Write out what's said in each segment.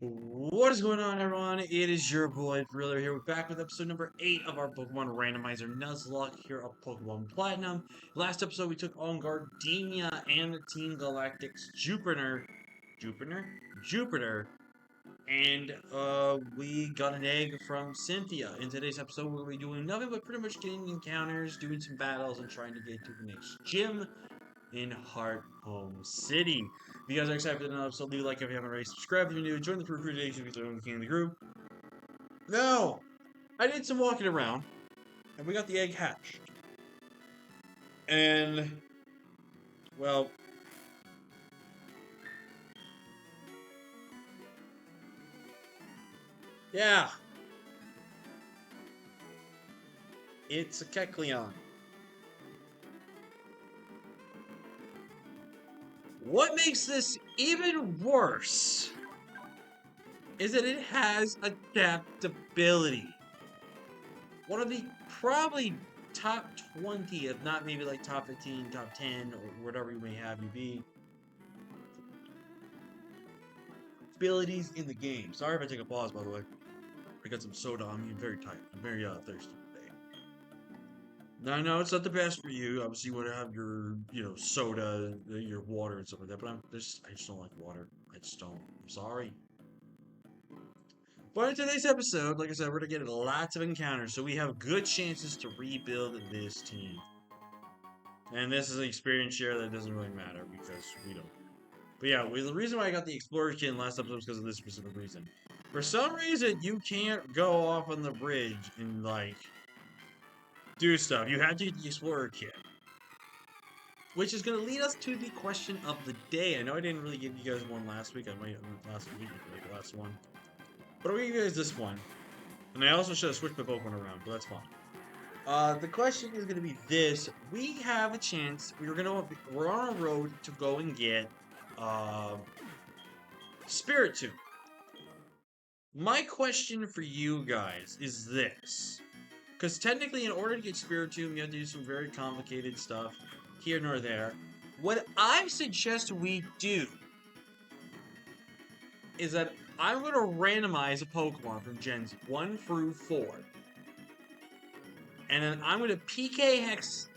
What is going on, everyone? It is your boy Thriller here. We're back with episode number 8 of our Pokemon Randomizer Nuzlocke here of Pokemon Platinum. Last episode, we took on Gardenia and Team Galactic's Jupiter, and we got an egg from Cynthia. In today's episode, we'll be doing nothing but pretty much getting encounters, doing some battles, and trying to get to the next gym in Heart Home City. If you guys are excited for another episode, leave a like if you haven't already. Subscribe if you're new. Join the crew today if you're in the group. No! I did some walking around, and we got the egg hatched. And, well, yeah. It's a Kecleon. What makes this even worse is that it has adaptability. One of the probably top 20, if not maybe like top 15, top 10, or whatever you may have you be, abilities in the game. Sorry if I take a pause, by the way. I got some soda on me. I'm very tired. I'm very thirsty today. Now, I know it's not the best for you. Obviously, you want to have your, soda, your water and stuff like that. But I just don't like water. I just don't. I'm sorry. But in today's episode, like I said, we're going to get lots of encounters. So we have good chances to rebuild this team. And this is an experience share that doesn't really matter because we don't. But yeah, the reason why I got the Explorer Kit in last episode was because of this specific reason. For some reason, you can't go off on the bridge and, like, do stuff. You have to get the Explorer Kit. Which is going to lead us to the question of the day. I know I didn't really give you guys one last week. I might last week, like the last one. But I'm going to give you guys this one. And I also should have switched my Pokemon around, but that's fine. The question is going to be this. We have a chance. We're on a road to go and get Spiritomb. My question for you guys is this. Because technically, in order to get Spiritomb, you have to do some very complicated stuff here nor there. What I suggest we do is that I'm going to randomize a Pokemon from Gens 1 through 4. And then I'm going to PK Hex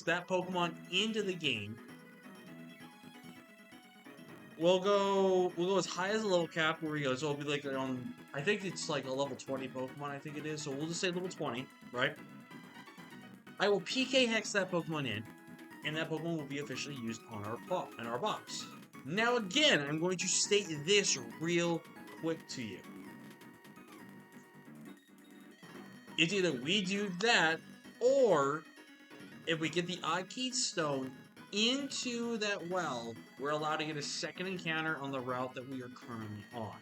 that Pokemon into the game. We'll go as high as a level cap where we go. So it'll be like on, I think it's like a level 20 Pokemon, I think it is. So we'll just say level 20, right? I will PK Hex that Pokemon in, and that Pokemon will be officially used on our box. Now again, I'm going to state this real quick to you. It's either we do that, or if we get the Odd-Keyed Stone into that well, we're allowed to get a second encounter on the route that we are currently on.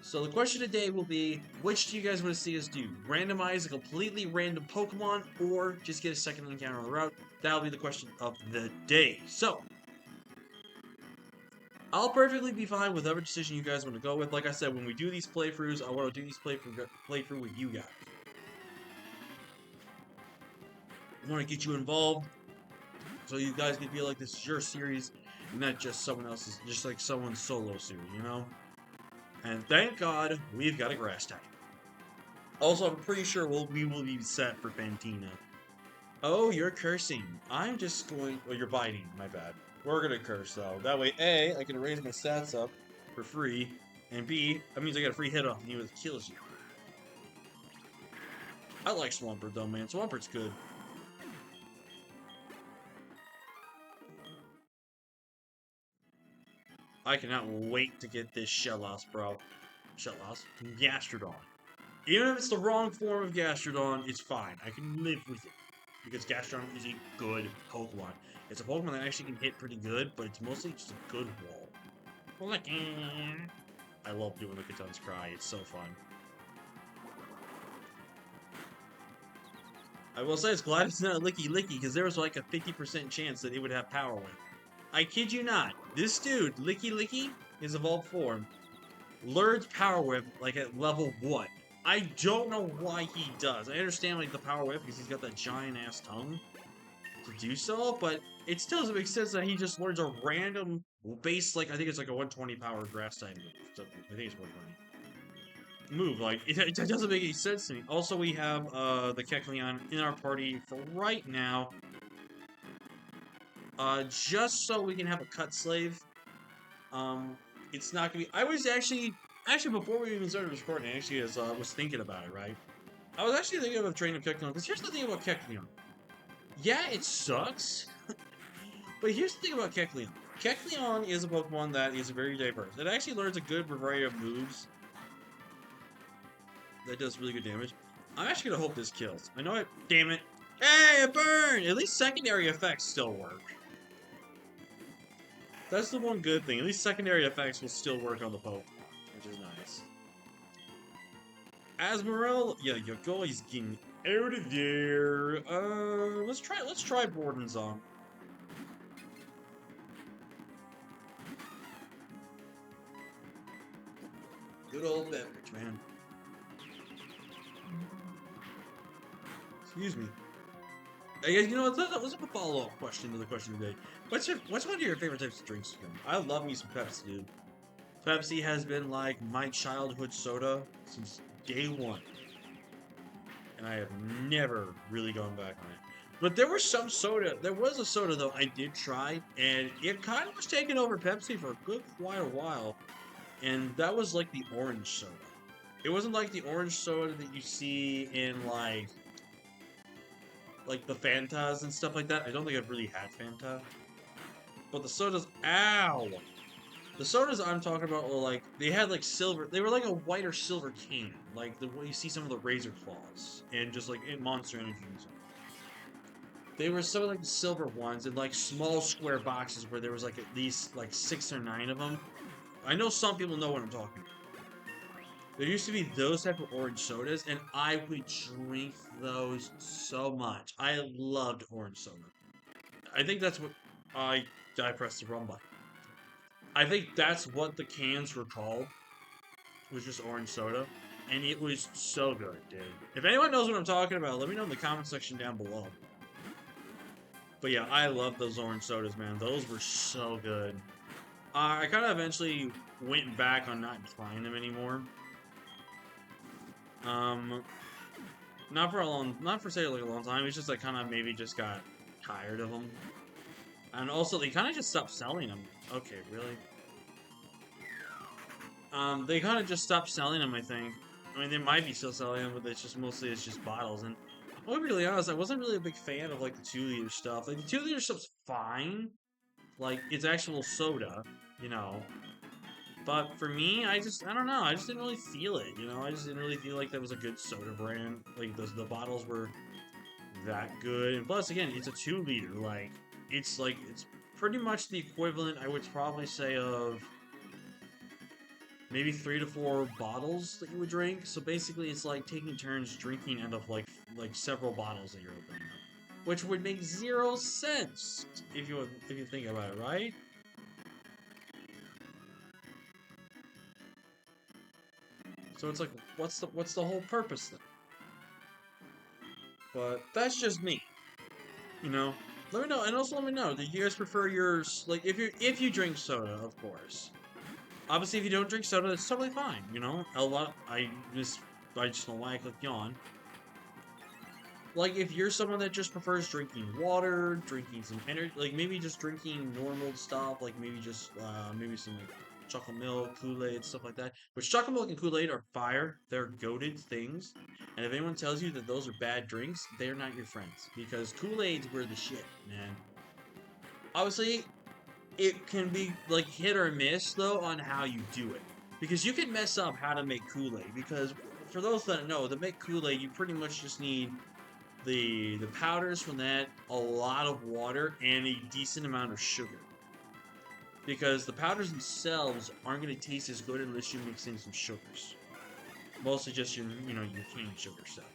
So the question today will be, which do you guys want to see us do? Randomize a completely random Pokemon, or just get a second encounter on the route? That'll be the question of the day. So, I'll perfectly be fine with whatever decision you guys want to go with. Like I said, when we do these playthroughs, I want to do these playthrough with you guys. I want to get you involved, so you guys can feel like this is your series, and not just someone else's, just like someone's solo series, you know? And thank God, we've got a grass type. Also, I'm pretty sure we will be set for Fantina. Oh, you're cursing. I'm just going... Well, you're biting. My bad. We're gonna curse, though. That way, A, I can raise my stats up for free, and B, that means I get a free hit off you that kills you. I like Swampert, though, man. Swampert's good. I cannot wait to get this Shellos, bro. Shellos? Gastrodon. Even if it's the wrong form of Gastrodon, it's fine. I can live with it. Because Gastrodon is a good Pokemon. It's a Pokemon that actually can hit pretty good, but it's mostly just a good wall. I love doing Lickitun's cry. It's so fun. I will say it's glad it's not a Licky because there was like a 50% chance that it would have Power Whip. I kid you not. This dude, Licky, his evolved form, learns Power Whip like at level 1. I don't know why he does. I understand like the Power Whip because he's got that giant ass tongue. to do so, but it still doesn't make sense that he just learns a random base, like, I think it's like a 120 power grass type move. So I think it's 120. Move, like, it doesn't make any sense to me. Also, we have, the Kecleon in our party for right now, just so we can have a cut slave. It's not gonna be, I was actually, before we even started recording, actually, as, was thinking about it, right? I was actually thinking of training Kecleon, because here's the thing about Kecleon. Yeah, it sucks, but here's the thing about Kecleon. Kecleon is a Pokemon that is very diverse. It actually learns a good variety of moves that does really good damage. I'm actually gonna hope this kills. I know it. Damn it! Hey, it burned! At least secondary effects still work. That's the one good thing. At least secondary effects will still work on the Pokemon, which is nice. Asmorel, yeah, your goal is getting out of there. Let's try Borden's on. Good old beverage, man. Excuse me. I guess, you know, let's have a follow-up question to the question today. What's one of your favorite types of drinks? I love me some Pepsi, dude. Pepsi has been like my childhood soda since day one, and I have never really gone back on it. But there was some soda. There was a soda though I did try, and it kind of was taking over Pepsi for quite a while, and that was like the orange soda. It wasn't like the orange soda that you see in like the Fantas and stuff like that. I don't think I've really had Fanta. But the sodas, ow! The sodas I'm talking about were like, they had like silver, they were like a white or silver can. Like the way you see some of the Razor Claws and just like in Monster Energy and stuff. They were some of like the silver ones in like small square boxes where there was like at least like 6 or 9 of them. I know some people know what I'm talking about. There used to be those type of orange sodas, and I would drink those so much. I loved orange soda. I think that's what I pressed the wrong button. I think that's what the cans were called. Was just orange soda, and it was so good, dude. If anyone knows what I'm talking about, let me know in the comment section down below. But yeah, I love those orange sodas, man. Those were so good. I kind of eventually went back on not trying them anymore. Not for say like a long time. It's just I kind of maybe just got tired of them, and also they kind of just stopped selling them. Okay, really? They kind of just stopped selling them. I think. I mean, they might be still selling them, but it's just mostly bottles. And I'll be really honest, I wasn't really a big fan of like the 2-liter stuff. Like the 2-liter stuff's fine, like it's actual soda, you know. But for me, I don't know. I just didn't really feel it, you know. I just didn't really feel like that was a good soda brand. Like the bottles were that good, and plus, again, it's a 2-liter. It's pretty much the equivalent, I would probably say, of maybe 3 to 4 bottles that you would drink. So basically, it's like taking turns drinking out of like several bottles that you're opening up, which would make 0 sense if you think about it, right? So it's like, what's the whole purpose then? But that's just me, you know. Let me know, and also let me know. Do you guys prefer yours? Like, if you drink soda, of course. Obviously, if you don't drink soda, that's totally fine. You know, I just don't like yawn. Like, if you're someone that just prefers drinking water, drinking some energy, like maybe just drinking normal stuff, like maybe just maybe some like chocolate milk, Kool-Aid, stuff like that. Which chocolate milk and Kool-Aid are fire. They're goated things. And if anyone tells you that those are bad drinks, they're not your friends. Because Kool-Aids were the shit, man. Obviously, it can be like hit or miss though on how you do it. Because you can mess up how to make Kool-Aid. Because for those that know, to make Kool-Aid, you pretty much just need the powders from that, a lot of water, and a decent amount of sugar. Because the powders themselves aren't going to taste as good unless you mix in some sugars. Mostly just your cane sugar stuff.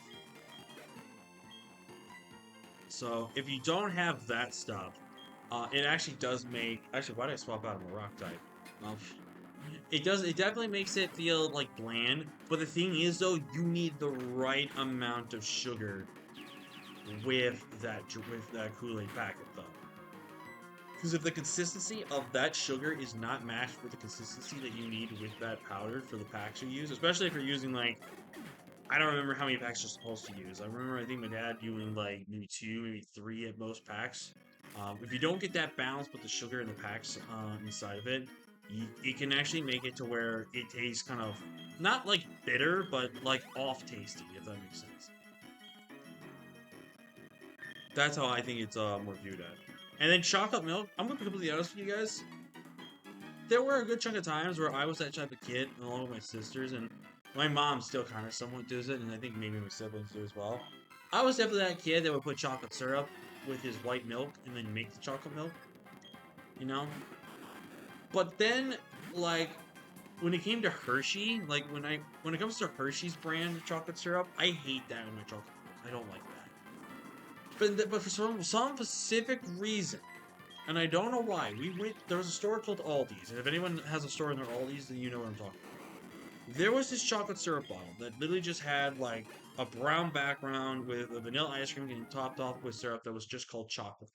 So if you don't have that stuff, it actually does make. Actually, why did I swap out of a rock type? It definitely makes it feel like bland. But the thing is, though, you need the right amount of sugar with that Kool-Aid packet though. Because if the consistency of that sugar is not matched with the consistency that you need with that powder for the packs you use, especially if you're using like, I don't remember how many packs you're supposed to use. I think my dad doing like maybe 2, maybe 3 at most packs. If you don't get that balance with the sugar and the packs inside of it, it can actually make it to where it tastes kind of not like bitter, but like off tasty, if that makes sense. That's how I think it's more viewed at. And then chocolate milk, I'm gonna be completely honest with you guys. There were a good chunk of times where I was that type of kid along with my sisters, and my mom still kind of somewhat does it, and I think maybe my siblings do as well. I was definitely that kid that would put chocolate syrup with his white milk and then make the chocolate milk, you know? But then, like, when it came to Hershey, like when it comes to Hershey's brand chocolate syrup, I hate that in my chocolate milk. I don't like that. But for some specific reason, and I don't know why, there was a store called Aldi's, and if anyone has a store in their Aldi's, then you know what I'm talking about. There was this chocolate syrup bottle that literally just had like a brown background with a vanilla ice cream getting topped off with syrup that was just called chocolate.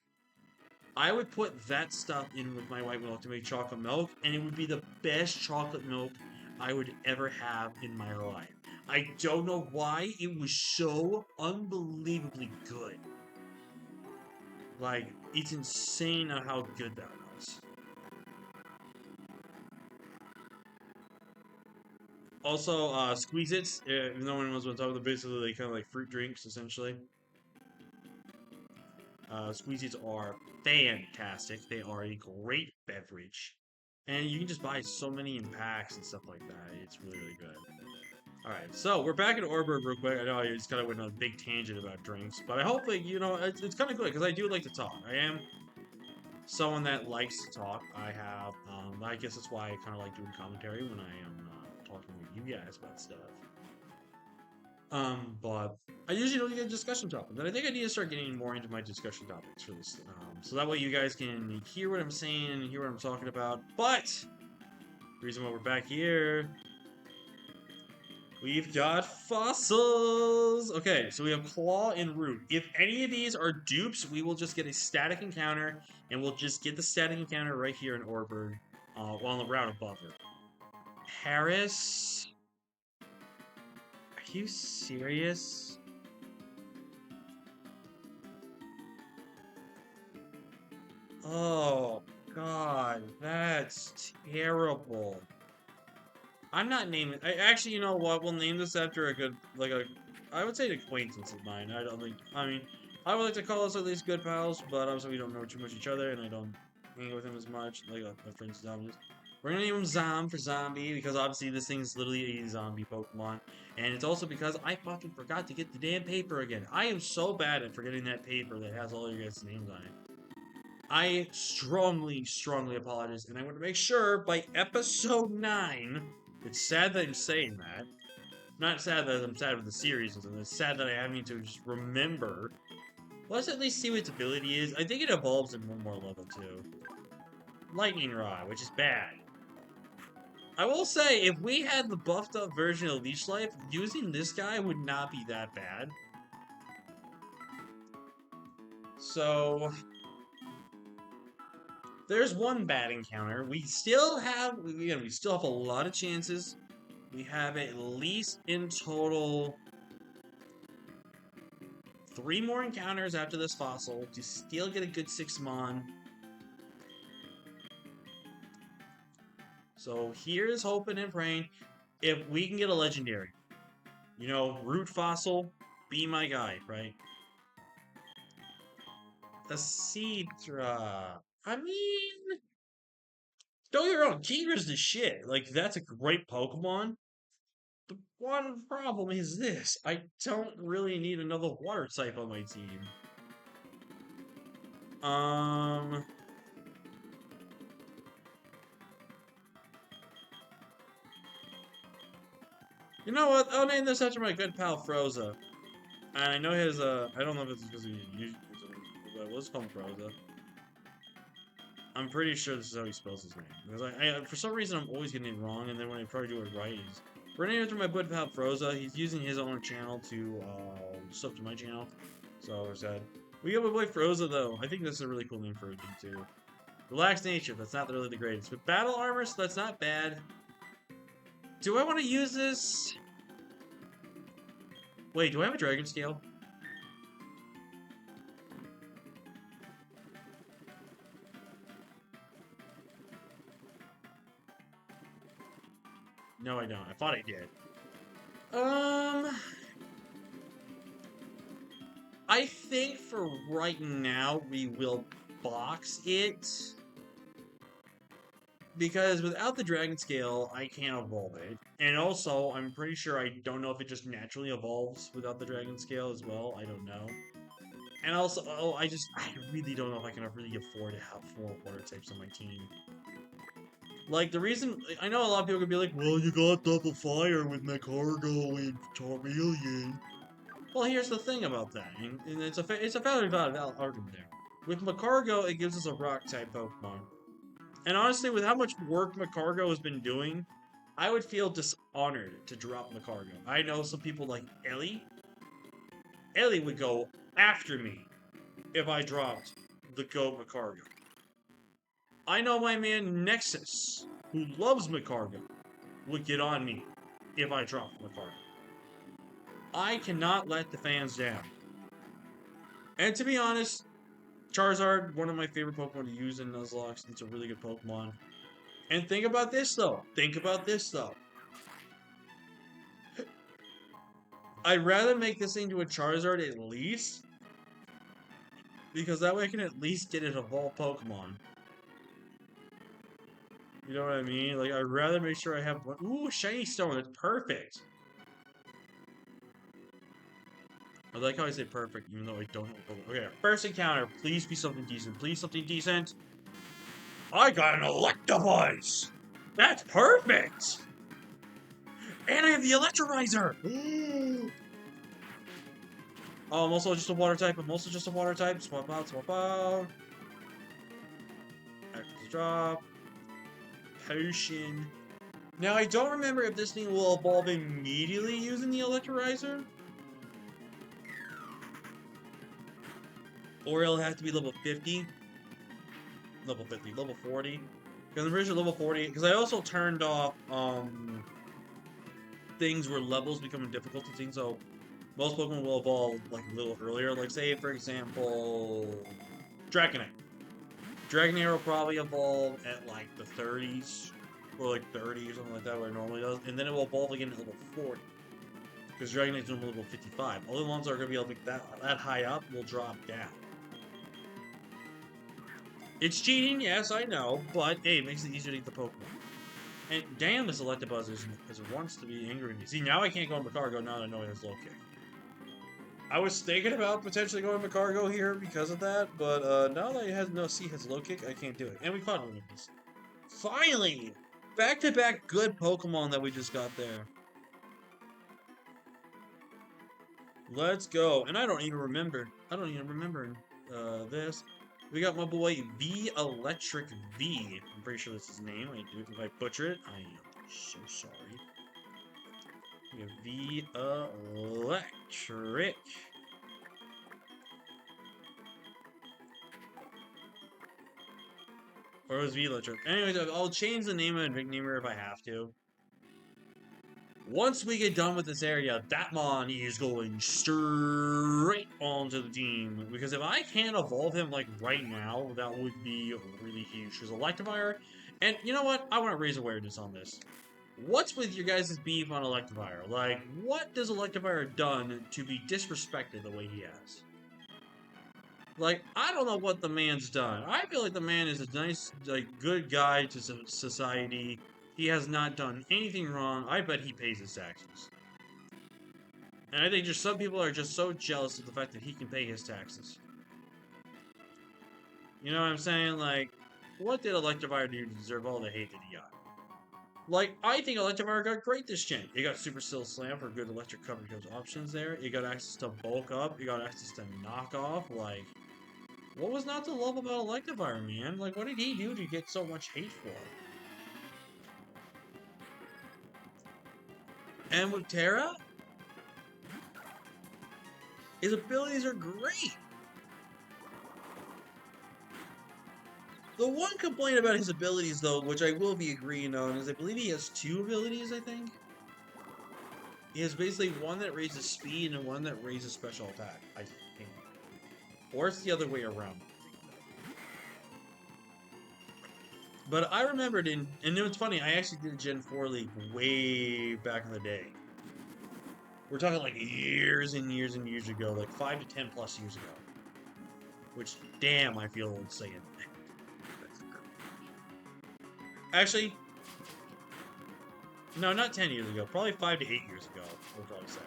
I would put that stuff in with my white milk to make chocolate milk, and it would be the best chocolate milk I would ever have in my life. I don't know why, it was so unbelievably good. Like, it's insane on how good that was. Also, Squeeze-Its, if no one knows what I'm talking about, basically they kind of like fruit drinks, essentially. Squeeze-Its are fantastic. They are a great beverage. And you can just buy so many in packs and stuff like that. It's really, really good. Alright, so we're back at Orberg real quick. I know I just kind of went on a big tangent about drinks, but I hope that, you know, it's kind of good because I do like to talk. I am someone that likes to talk. I guess that's why I kind of like doing commentary when I am talking with you guys about stuff. But I usually don't get a discussion topic, but I think I need to start getting more into my discussion topics for this, so that way you guys can hear what I'm saying and hear what I'm talking about. But the reason why we're back here, we've got fossils. Okay, so we have claw and root. If any of these are dupes, we will just get a static encounter, and we'll just get the static encounter right here in Orberg, on the route above it. Harris. Are you serious? Oh, God, that's terrible. I'm not naming. Actually, you know what? We'll name this after a good, I would say an acquaintance of mine. I mean, I would like to call us at least good pals, but obviously we don't know too much each other, and I don't hang with him as much. Like, my friend's zombies. We're gonna name him Zom for zombie, because obviously this thing's literally a zombie Pokemon. And it's also because I fucking forgot to get the damn paper again. I am so bad at forgetting that paper that has all your guys' names on it. I strongly, strongly apologize, and I want to make sure by episode 9, it's sad that I'm saying that. Not sad that I'm sad with the series, it's sad that I have to just remember. Let's at least see what its ability is. I think it evolves in one more level, too. Lightning Rod, which is bad. I will say, if we had the buffed up version of Leech Life, using this guy would not be that bad. So, there's one bad encounter. We still have a lot of chances. We have at least in total 3 more encounters after this fossil to still get a good 6mon. So here's hoping and praying if we can get a legendary. You know, root fossil, be my guy, right? The Seadra. I mean, don't get me wrong, Kingra's the shit. Like, that's a great Pokemon. The one problem is this. I don't really need another water type on my team. You know what? I'll name this after my good pal Froza. And I know his, I don't know if it's because he usually, but let's call him Froza. I'm pretty sure this is how he spells his name. Because for some reason, I'm always getting it wrong, and then when I try to do it right, we're naming after my good pal Froza. He's using his own channel to, sub to my channel. So sad. We got my boy Froza though. I think this is a really cool name for a thing too. Relaxed nature, that's not really the greatest. But battle armor, so that's not bad. Do I want to use this? Wait, do I have a dragon scale? No, I don't. I thought I did. I think for right now, we will box it. Because without the dragon scale, I can't evolve it. And also, I'm pretty sure I don't know if it just naturally evolves without the dragon scale as well. I don't know. And also, I really don't know if I can really afford to have 4 water types on my team. Like, the reason, I know a lot of people could be like, well, you got double fire with Macargo and Charmeleon. Well, here's the thing about that, and it's a fairly valid argument there. With Macargo, it gives us a rock-type Pokemon. And honestly, with how much work Macargo has been doing, I would feel dishonored to drop Macargo. I know some people like Ellie. Ellie would go after me if I dropped the GOAT Macargo. I know my man Nexus, who loves Macargo, would get on me if I dropped Macargo. I cannot let the fans down. And to be honest, Charizard, one of my favorite Pokemon to use in Nuzlocke. It's a really good Pokemon. And think about this, though. I'd rather make this into a Charizard at least, because that way I can at least get it evolved Pokemon. You know what I mean? Like, I'd rather make sure I have one. Ooh, Shiny Stone. That's perfect. I like how I say perfect, even though I don't know. Okay, first encounter. Please be something decent. Please something decent. I got an Electabuzz! That's perfect! And I have the Electromizer! Oh, I'm also just a water type. Swap out. Active drop. Potion. Now, I don't remember if this thing will evolve immediately using the Electromizer. Or it'll have to be level 50. Level 40. Because I'm pretty sure level 40. Because I also turned off things where levels become a difficulty thing. So most Pokemon will evolve like a little earlier. Like say for example, Dragonite. Dragonite will probably evolve at like the 30s. Or like 30 or something like that where it normally does. And then it will evolve again at level 40. Because Dragonite's normally level 55. Other ones that are going to be like that high up will drop down. It's cheating, yes, I know, but hey, it makes it easier to get the Pokemon. And damn, this Electabuzz is because it wants to be angry at me. See, now I can't go on Macargo now that I know it has low kick. I was thinking about potentially going Macargo here because of that, but now that it has low kick, I can't do it. And we caught one of these. Finally! Back-to-back good Pokemon that we just got there. Let's go. And I don't even remember this. We got my boy V Electric V. I'm pretty sure that's his name. If I butcher it, I am so sorry. We have V Electric. Or it was V Electric. Anyways, I'll change the name of it and nickname if I have to. Once we get done with this area, Batmon is going straight onto the team. Because if I can't evolve him, like, right now, that would be really huge. Because Electivire... And, you know what? I want to raise awareness on this. What's with your guys' beef on Electivire? Like, what does Electivire done to be disrespected the way he has? Like, I don't know what the man's done. I feel like the man is a nice, like, good guy to society. He has not done anything wrong. I bet he pays his taxes. And I think just some people are just so jealous of the fact that he can pay his taxes. You know what I'm saying? Like, what did Electivire do to deserve all the hate that he got? Like, I think Electivire got great this gen. It got Super Steel Slam for good electric coverage options there. It got access to Bulk Up. It got access to Knock Off. Like, what was not to love about Electivire, man? Like, what did he do to get so much hate for? And with Terra? His abilities are great. The one complaint about his abilities, though, which I will be agreeing on, is I believe he has 2 abilities, I think. He has basically one that raises speed and one that raises special attack, I think. Or it's the other way around. But I remembered and it's funny, I actually did a Gen 4 League way back in the day. We're talking like years and years and years ago, like 5 to 10 plus years ago. Which, damn, I feel old saying that. Actually, no, not 10 years ago. Probably 5 to 8 years ago, we'll probably say.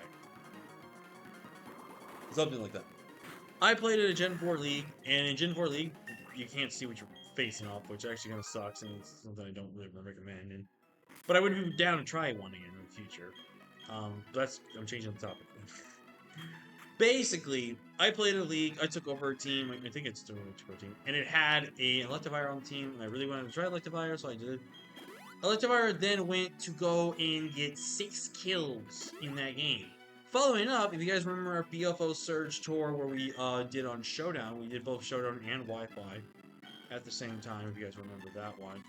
Something like that. I played at a Gen 4 League, and in Gen 4 League, you can't see what you're facing off, which actually kind of sucks, and it's something I don't really recommend. But I would be down to try one again in the future. I'm changing the topic. Basically, I played a league. I took over a team. I think it's still a team, and it had a Electivire on the team. And I really wanted to try Electivire, so I did. Electivire then went to go and get 6 kills in that game. Following up, if you guys remember our BFO Surge tour where we did on Showdown, we did both Showdown and Wi-Fi at the same time, if you guys remember that one.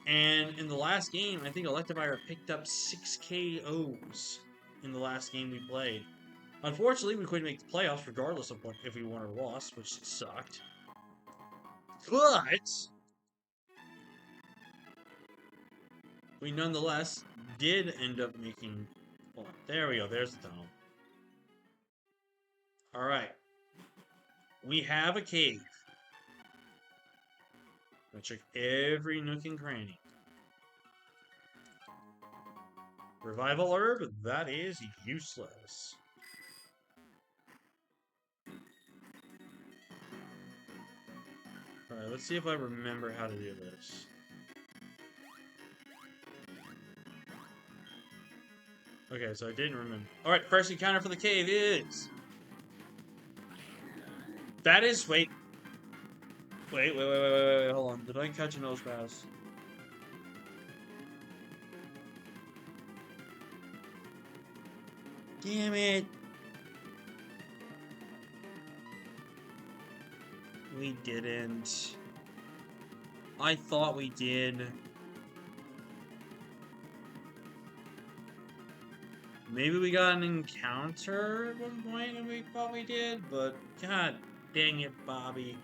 And in the last game, I think Electivire picked up 6 KOs in the last game we played. Unfortunately, we couldn't make the playoffs regardless of if we won or lost, which sucked. But we nonetheless did end up making... Hold on, there we go, there's the tunnel. Alright. We have a cave. I'm gonna check every nook and cranny. Revival herb? That is useless. Alright, let's see if I remember how to do this. Okay, so I didn't remember. Alright, first encounter for the cave is... That is... Wait, hold on. Did I catch a nose pass? Damn it! We didn't. I thought we did. Maybe we got an encounter at one point and we thought we did, but god dang it, Bobby.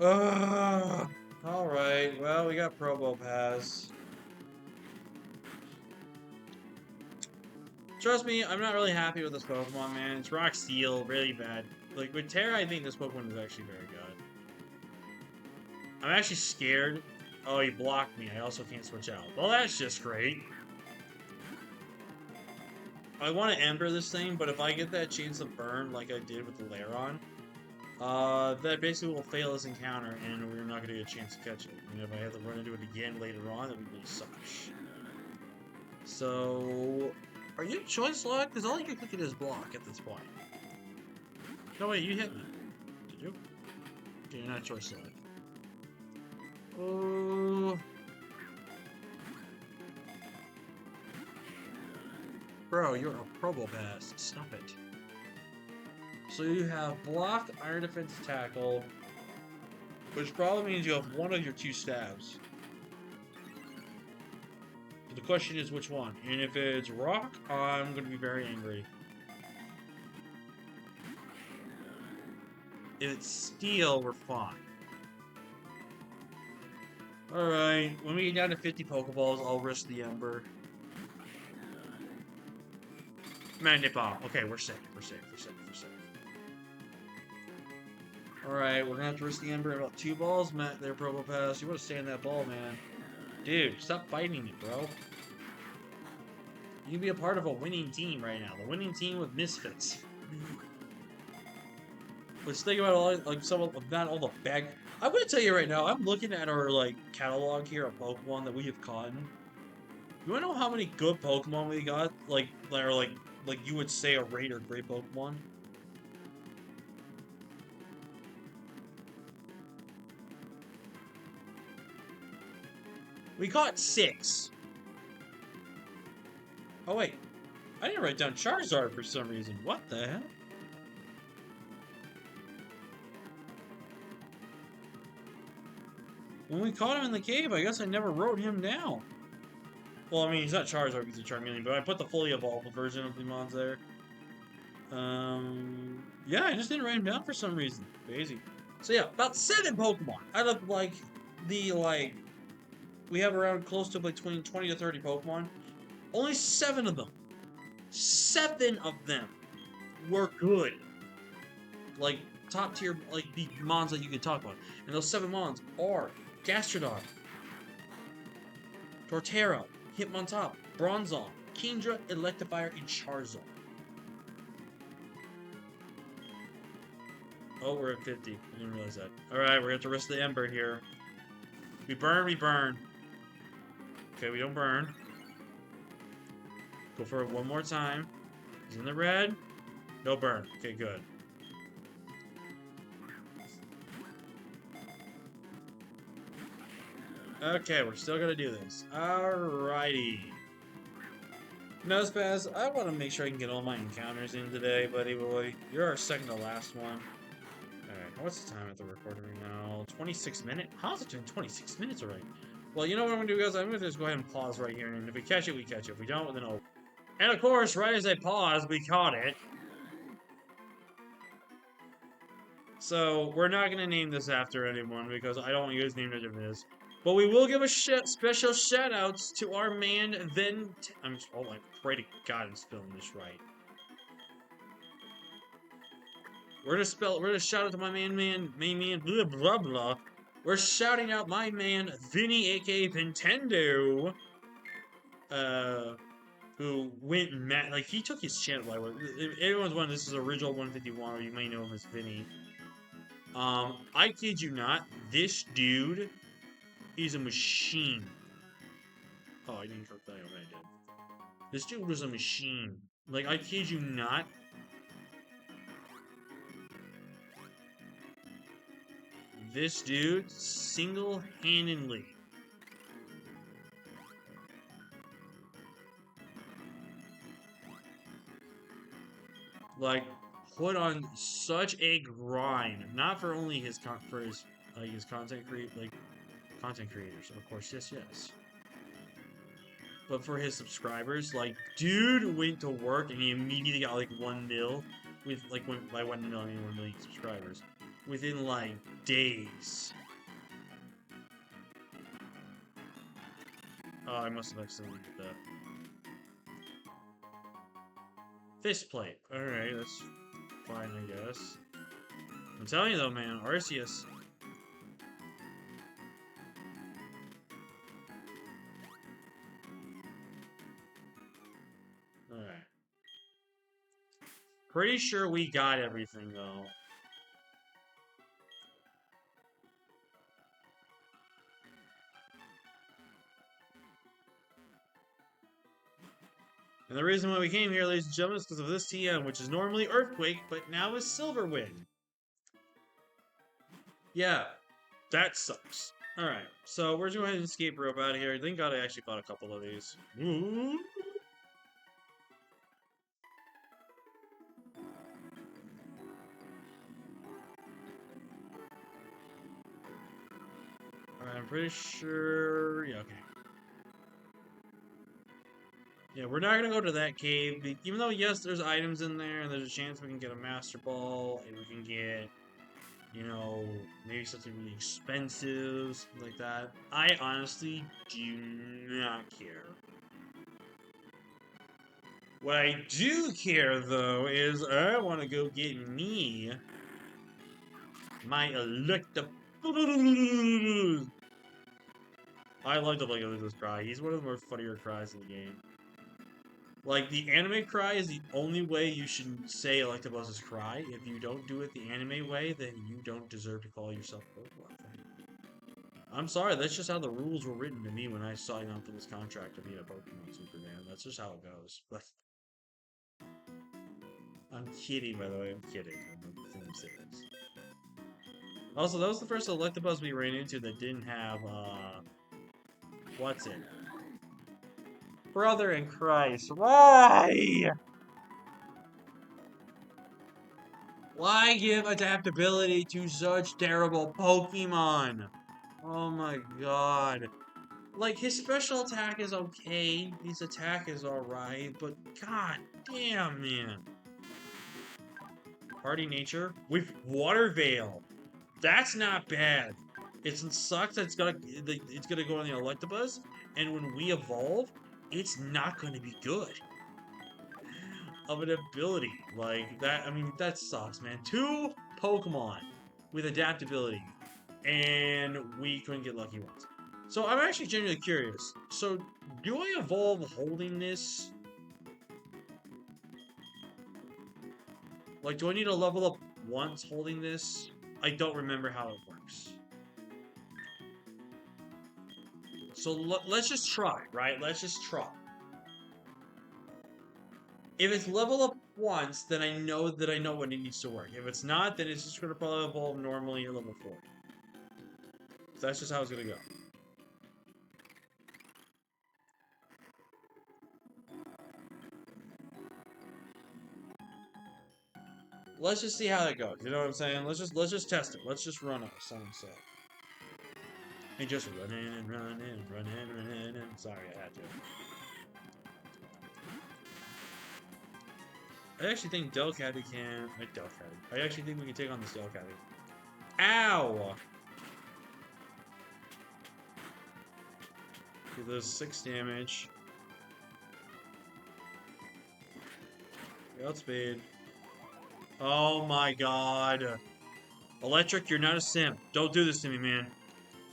Ugh. Alright, well, we got Probo Pass. Trust me, I'm not really happy with this Pokemon, man. It's Rock Steel, really bad. Like, with Terra, I think this Pokemon is actually very good. I'm actually scared. Oh, he blocked me. I also can't switch out. Well, that's just great. I want to Ember this thing, but if I get that chance of burn like I did with the Lairon, that basically will fail this encounter, and we're not going to get a chance to catch it. And if I have to run into it again later on, that would really suck. So... Are you choice locked? Because all you can click it is block at this point. No, wait, you hit me. Did you? Okay, you're not choice locked. Oh. Bro, you're a Probo Pass. Stop it. So you have block, Iron Defense, Tackle, which probably means you have one of your 2 stabs. The question is which one, and if it's rock, I'm going to be very angry. If it's steel, we're fine. Alright, when we get down to 50 Pokeballs, I'll risk the Ember. Magnet Bomb. Okay, we're safe, we're safe, we're safe, we're safe. Alright, we're gonna have to risk the Ember about 2 balls. Matt, there, Probo Pass. You want to stay in that ball, man. Dude, stop fighting it, bro. You can be a part of a winning team right now. The winning team with misfits. Let's think about all, like, some of not all the bag. I'm gonna tell you right now. I'm looking at our like catalog here of Pokemon that we have caught. You wanna know how many good Pokemon we got? Like that are like you would say a rare or great Pokemon. We caught 6. Oh wait, I didn't write down Charizard for some reason. What the hell? When we caught him in the cave, I guess I never wrote him down. Well, I mean, he's not Charizard because he's Charmeleon, but I put the fully evolved version of the mons there. Yeah, I just didn't write him down for some reason. Crazy. So yeah, about 7 Pokemon. Out of like we have around close to like 20 to 30 Pokemon. Only 7 of them. 7 of them were good. Like top tier, like the mons that you could talk about. And those 7 mons are Gastrodon, Torterra, Hitmontop, Bronzong, Kingdra, Electivire, and Charizard. Oh, we're at 50. I didn't realize that. Alright, we're at the rest of the Ember here. We burn, we burn. Okay, we don't burn. Go for it one more time. He's in the red. No burn. Okay, good. Okay, we're still gonna do this. Alrighty. Nuzpaz, I want to make sure I can get all my encounters in today, buddy boy. You're our second to last one. Alright, what's the time at the recording right now? 26 minutes? How's it doing 26 minutes already? Well, you know what I'm gonna do, guys? I'm gonna just go ahead and pause right here, and if we catch it, we catch it. If we don't, then oh. And of course, right as I paused, we caught it. So, we're not gonna name this after anyone, because I don't want you guys to name it if it is. But we will give a special shout-outs to our man, oh, I pray to God I'm spelling this right. We're gonna shout out to my man, blah, blah, blah. We're shouting out my man, Vinny, aka Nintendo, who went mad, like, he took his channel, by the way. Everyone's wondering, this is original 151, or you may know him as Vinny. I kid you not, this dude is a machine. Oh, I didn't cook that, I did. This dude was a machine. Like, I kid you not. This dude, single-handedly, like, put on such a grind. Not for only his content creators, of course, yes. But for his subscribers, like, dude went to work and he immediately got like 1 mil with like by 1 mil I mean 1 million subscribers within like days. Oh, I must have accidentally did that. Fist plate. Alright, that's fine, I guess. I'm telling you though, man, Arceus. Alright. Pretty sure we got everything though. And the reason why we came here, ladies and gentlemen, is because of this TM, which is normally Earthquake, but now is Silver Wind. Yeah, that sucks. Alright, so we're just going to go ahead and escape rope out of here. Thank God I actually bought a couple of these. Ooh. Alright, I'm pretty sure... Yeah, okay. Yeah, we're not gonna go to that cave, even though, yes, there's items in there, and there's a chance we can get a Master Ball, and we can get, you know, maybe something really expensive, something like that. I honestly do not care. What I do care, though, is I want to go get me my Electabuzz. I like the Electabuzz cry. He's one of the more funnier cries in the game. Like, the anime cry is the only way you should say Electabuzz's cry. If you don't do it the anime way, then you don't deserve to call yourself a Pokemon fan. I'm sorry, that's just how the rules were written to me when I signed on for this contract to be a Pokemon Superman. That's just how it goes. But I'm kidding, by the way. I'm kidding. I'm serious. Also, that was the first Electabuzz we ran into that didn't have, what's it? Brother in Christ, why? Why give adaptability to such terrible Pokemon? Oh my god. Like, his special attack is okay, his attack is alright, but god damn, man. Hardy Nature with Water Veil. That's not bad. It sucks that it's gonna go on the Electabuzz, and when we evolve, it's not gonna be good. Of an ability like that, I mean, that sucks, man. 2 Pokemon with adaptability, and we couldn't get lucky ones. So I'm actually genuinely curious. So do I evolve holding this? Like, do I need to level up once holding this? I don't remember how it works. So let's just try, right? Let's just try. If it's level up once, then I know when it needs to work. If it's not, then it's just going to probably evolve normally at level 4. So that's just how it's going to go. Let's just see how that goes. You know what I'm saying? Let's just test it. Let's just run it. Someone said. And just run in and run in and run in and run in and sorry, I had to. I actually think Delcatty can. Delcatty. I actually think we can take on this Delcatty. Ow! It does 6 damage. Outspeed. Oh my god. Electric, you're not a simp. Don't do this to me, man.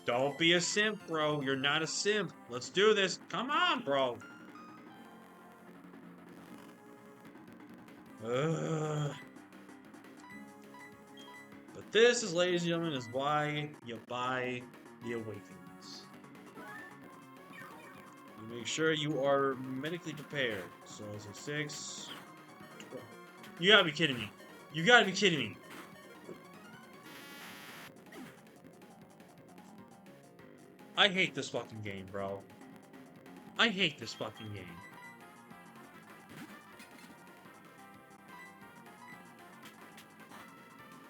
Don't be a simp, bro. You're not a simp. Let's do this. Come on, bro. Ugh. But this is, ladies and gentlemen, is why you buy the Awakenings. You make sure you are medically prepared. So it's a 6. 12. You gotta be kidding me. You gotta be kidding me. I hate this fucking game, bro. I hate this fucking game.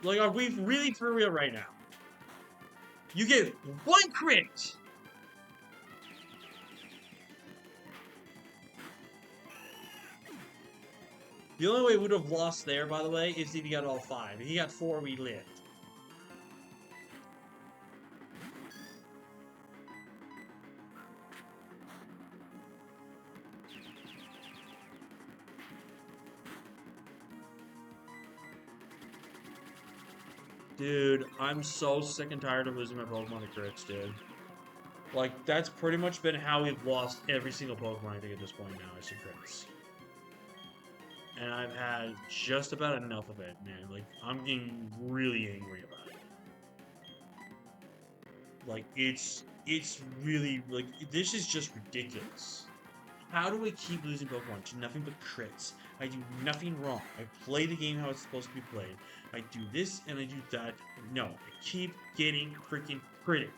Like, are we really for real right now? You get 1 crit! The only way we would have lost there, by the way, is if he got all 5. If he got 4, we lived. Dude, I'm so sick and tired of losing my Pokemon to crits, dude. Like, that's pretty much been how we've lost every single Pokemon, I think, at this point now, is to crits. And I've had just about enough of it, man. Like, I'm getting really angry about it. Like, it's really, like, this is just ridiculous. How do I keep losing Pokemon to nothing but crits? I do nothing wrong. I play the game how it's supposed to be played. I do this and I do that. No, I keep getting freaking critted.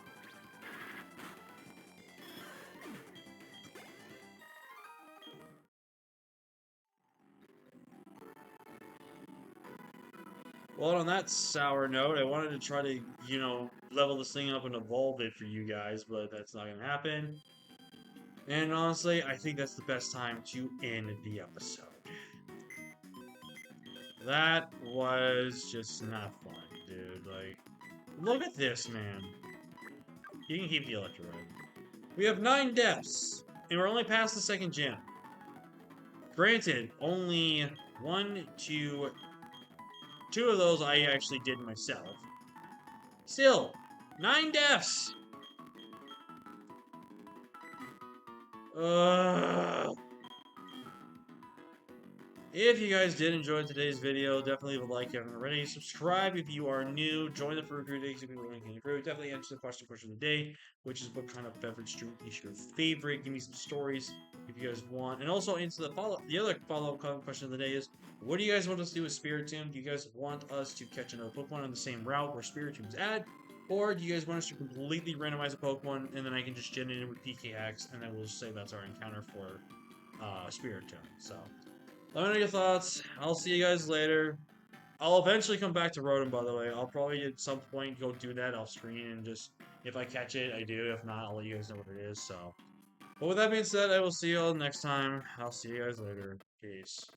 Well, on that sour note, I wanted to try to, you know, level this thing up and evolve it for you guys, but that's not going to happen. And honestly, I think that's the best time to end the episode. That was just not fun, dude. Like, look at this, man. You can keep the Electrode. We have 9 deaths, and we're only past the 2nd gym. Granted, only 1, 2... 2 of those I actually did myself. Still, 9 deaths! If you guys did enjoy today's video, definitely leave a like if you haven't already. Subscribe if you are new. Join the fruit group if you want to fruit. Definitely answer the question of the day, which is what kind of beverage drink is your favorite. Give me some stories if you guys want. And also answer the other follow-up question of the day is, what do you guys want us to do with Spiritomb? Do you guys want us to catch another Pokemon on the same route where Spiritom's at? Or do you guys want us to completely randomize a Pokemon and then I can just gen it in with PKX and then we'll just say that's our encounter for Spiritomb. So let me know your thoughts. I'll see you guys later. I'll eventually come back to Rotom, by the way. I'll probably at some point go do that off screen and just, if I catch it, I do. If not, I'll let you guys know what it is. So, but with that being said, I will see you all next time. I'll see you guys later. Peace.